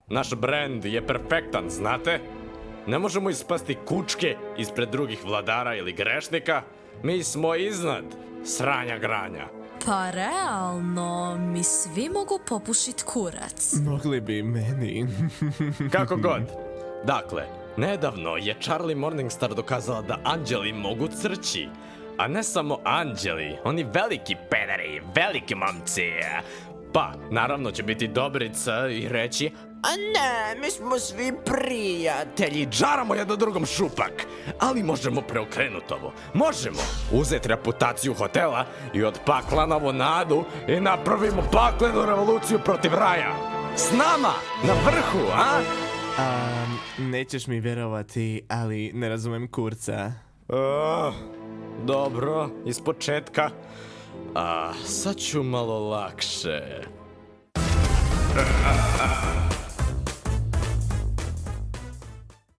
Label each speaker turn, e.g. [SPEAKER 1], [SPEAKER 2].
[SPEAKER 1] Naš brand je perfektan, znate? Ne možemo ispasti kučke ispred drugih vladara ili grešnika. Mi smo iznad sranja granja.
[SPEAKER 2] Pa realno, mi svi mogu popušit kurac.
[SPEAKER 3] Mogli bi meni.
[SPEAKER 1] Kako god. Dakle, nedavno je Charlie Morningstar dokazala da anđeli mogu crći. A ne samo anđeli, oni veliki pederi, veliki momci. Pa, naravno će biti dobrica i reći: a ne, mi smo svi prijatelji, džaramo jedno drugom šupak. Ali možemo preokrenuti ovo. Možemo uzeti reputaciju hotela i od pakla na nadu i napravimo paklenu revoluciju protiv raja. S nama, na vrhu, a?
[SPEAKER 3] Nećeš mi vjerovati, ali ne razumem kurca.
[SPEAKER 1] Dobro, iz početka. Sad ću malo lakše.